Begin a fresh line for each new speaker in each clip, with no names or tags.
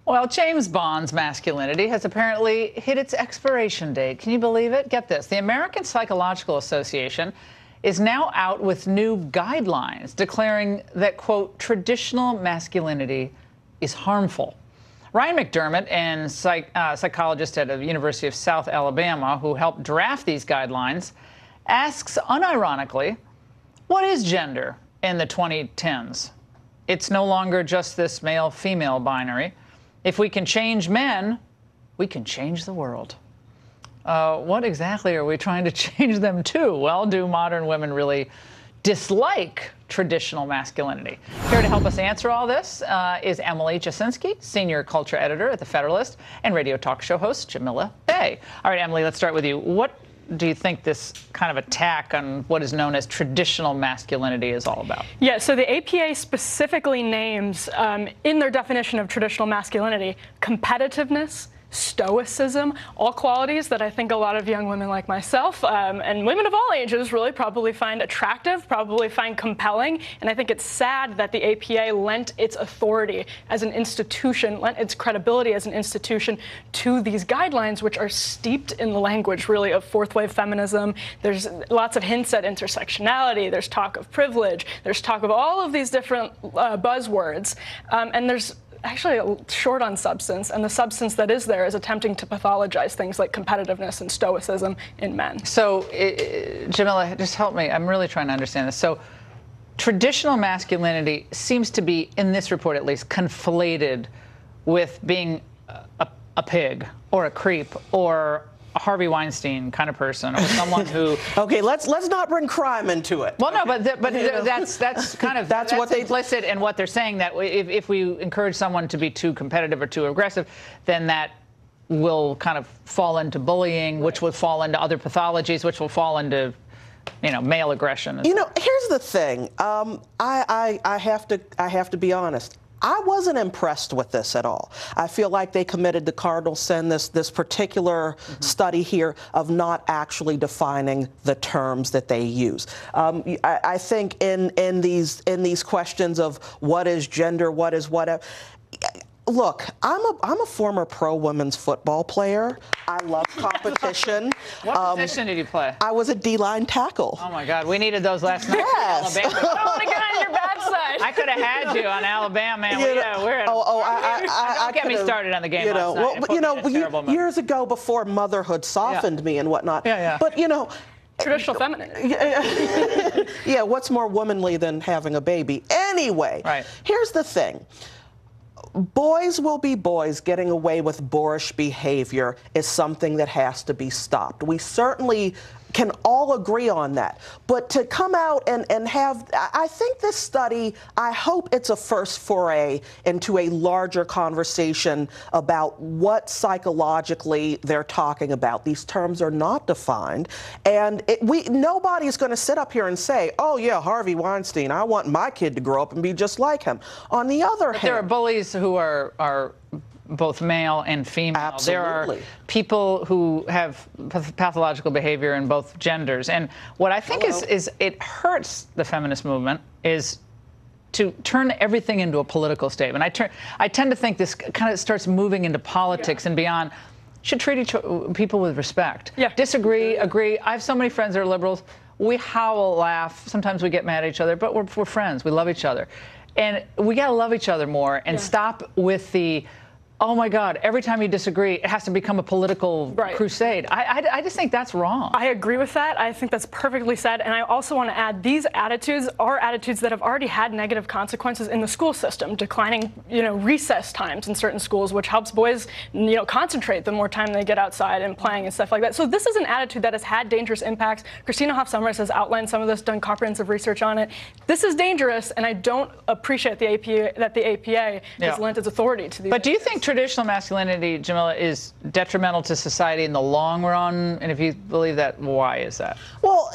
Well, James Bond's Masculinity has apparently hit its expiration date. Can you believe it? Get this. The American Psychological Association is now out with new guidelines declaring that, quote, traditional masculinity is harmful. Ryan McDermott, and psychologist at the University of South Alabama, who helped draft these guidelines, asks unironically, what is gender in the 2010s? It's no longer just this male-female binary. If we can change men, we can change the world. What exactly are we trying to change them to? Well, do modern women really dislike traditional masculinity? Here to help us answer all this is Emily Jasinski, senior culture editor at The Federalist and radio talk show host Jamila Bey. All right, Emily, let's start with you. What do you think this kind of attack on what is known as traditional masculinity is all about?
Yeah, so the APA specifically names, in their definition of traditional masculinity, competitiveness, stoicism, all qualities that I think a lot of young women like myself and women of all ages really probably find attractive, probably find compelling. And I think it's sad that the APA lent its authority as an institution, lent its credibility as an institution to these guidelines, which are steeped in the language really of fourth wave feminism. There's lots of hints at intersectionality. There's talk of privilege. There's talk of all of these different buzzwords. And there's actually short on substance, and the substance that is there is attempting to pathologize things like competitiveness and stoicism in men.
So, Jamila, just help me. I'm really trying to understand this. So, traditional masculinity seems to be, in this report at least, conflated with being a pig or a creep or a Harvey Weinstein kind of person, or someone who.
Okay, let's not bring crime into it.
Well, no, but that's kind of that's what implicit in what they're saying, that if we encourage someone to be too competitive or too aggressive, then that will kind of fall into bullying, which will fall into other pathologies, which will fall into, male aggression.
Here's the thing. I have to be honest. I wasn't impressed with this at all. I feel like they committed the cardinal sin, this particular study here of not actually defining the terms that they use. I think in these questions of what is gender, what is whatever. Look, I'm a former pro women's football player. I love competition.
What position did you play?
I was a D-line tackle.
Oh my God, we needed those last night.
Yes.
Alabama.
I don't want to get on your bad side.
I could have had you on Alabama, man. Don't get me started on the game last night.
Years ago, before motherhood softened me and whatnot.
Yeah.
But
traditional femininity.
Yeah, what's more womanly than having a baby? Anyway,
right.
Here's the thing. Boys will be boys. Getting away with boorish behavior is something that has to be stopped. We certainly can all agree on that. But to come out and have, I think this study, I hope it's a first foray into a larger conversation about what psychologically they're talking about. These terms are not defined. And nobody's going to sit up here and say, oh, yeah, Harvey Weinstein, I want my kid to grow up and be just like him. On the other hand,
there are bullies who are both male and female.
Absolutely.
There are people who have pathological behavior in both genders. And what I think is it hurts the feminist movement is to turn everything into a political statement. I tend to think this kind of starts moving into politics and beyond. Should treat people with respect.
Yeah.
Disagree, agree. I have so many friends that are liberals. We howl, laugh. Sometimes we get mad at each other, but we're friends. We love each other. And we got to love each other more and stop with the, oh my God, every time you disagree, it has to become a political crusade. I just think that's wrong.
I agree with that. I think that's perfectly said. And I also want to add, these attitudes are attitudes that have already had negative consequences in the school system, declining, recess times in certain schools, which helps boys, concentrate the more time they get outside and playing and stuff like that. So this is an attitude that has had dangerous impacts. Christina Hoff Sommers has outlined some of this, done comprehensive research on it. This is dangerous, and I don't appreciate the APA has lent its authority to these.
But do you think traditional masculinity, Jamila, is detrimental to society in the long run? And if you believe that, why is that?
Well,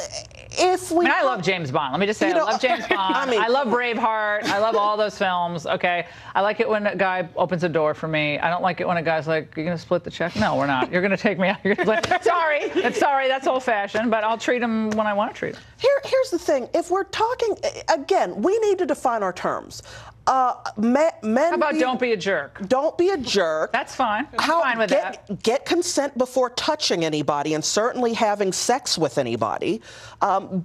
if we...
I love James Bond. Let me just say, I love James Bond. I love Braveheart. I love all those films, okay? I like it when a guy opens a door for me. I don't like it when a guy's like, you're going to split the check? No, we're not. You're going to take me out. You're gonna sorry, that's old-fashioned, but I'll treat him when I want to treat him.
Here's the thing. If we're talking, again, we need to define our terms. Men
How about don't be a jerk?
Don't be a jerk.
That's fine. I'm fine with that.
Get consent before touching anybody, and certainly having sex with anybody.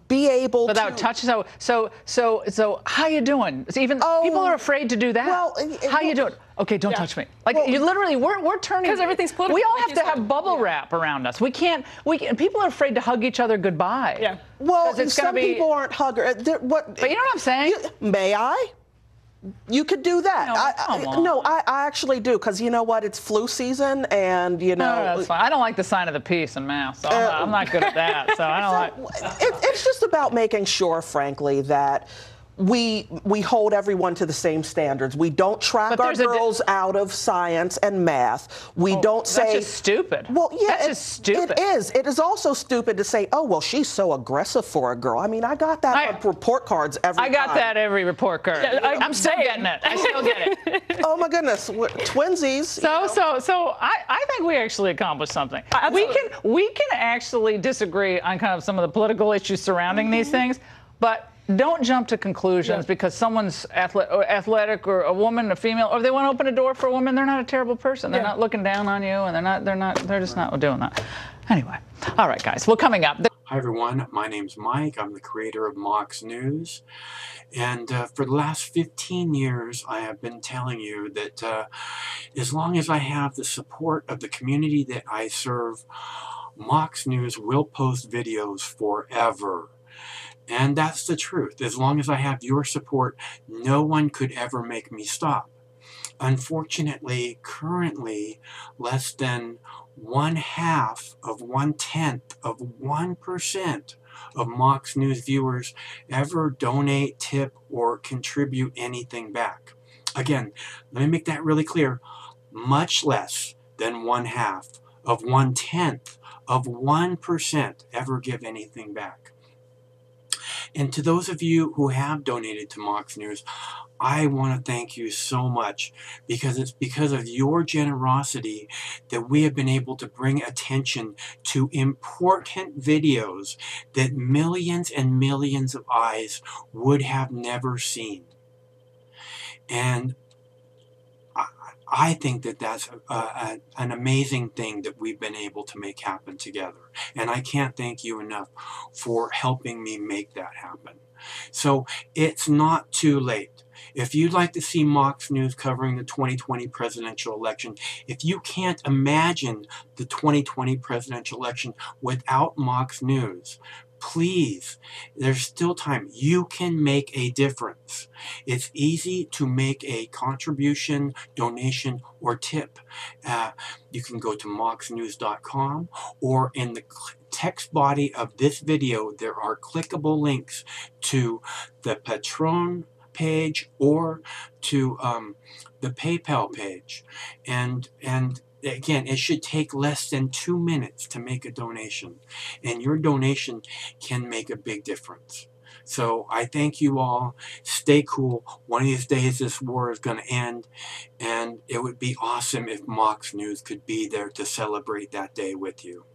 Be able
without touching. So how you doing? Even people are afraid to do that.
Well,
how you doing? Okay, don't touch me. Like, you literally, we're turning.
Because everything's political.
We all have to have bubble wrap around us. We can't. People are afraid to hug each other goodbye.
Yeah. Well, some people aren't huggers.
But you know what I'm saying?
May I? You could do that.
No,
I actually do, because you know what? It's flu season, and you know.
No, that's fine. I don't like the sign of the peace and mass. So I'm not good at that. So I don't like.
It's just about making sure, frankly, that we hold everyone to the same standards. We don't track our girls out of science and math. We don't say.
That's just stupid.
Well, yeah,
that's just stupid.
It is. It is also stupid to say, oh, well, she's so aggressive for a girl. I mean, I got that on report cards every time.
I got that every report card. Yeah, I'm still getting it. I still get it.
Oh my goodness, twinsies.
So I think we actually accomplished something. We can actually disagree on kind of some of the political issues surrounding these things, but don't jump to conclusions because someone's athletic, or a woman, a female, or they want to open a door for a woman. They're not a terrible person. They're not looking down on you, and they're just not doing that. Anyway, all right, guys. Well, coming up.
Hi everyone. My name's Mike. I'm the creator of Mox News, and for the last 15 years, I have been telling you that as long as I have the support of the community that I serve, Mox News will post videos forever. And that's the truth. As long as I have your support, no one could ever make me stop. Unfortunately, currently, less than 1/2 of 1/10 of 1% of Mox News viewers ever donate, tip, or contribute anything back. Again, let me make that really clear. Much less than 1/2 of 1/10 of 1% ever give anything back. And to those of you who have donated to Mox News, I want to thank you so much, because it's because of your generosity that we have been able to bring attention to important videos that millions and millions of eyes would have never seen. And I think that that's an amazing thing that we've been able to make happen together. And I can't thank you enough for helping me make that happen. So it's not too late. If you'd like to see Mox News covering the 2020 presidential election, if you can't imagine the 2020 presidential election without Mox News, please, there's still time. You can make a difference. It's easy to make a contribution, donation, or tip. You can go to moxnews.com, or in the text body of this video, there are clickable links to the Patreon page or to the PayPal page. And again, it should take less than 2 minutes to make a donation, and your donation can make a big difference. So I thank you all. Stay cool. One of these days this war is going to end, and it would be awesome if Mox News could be there to celebrate that day with you.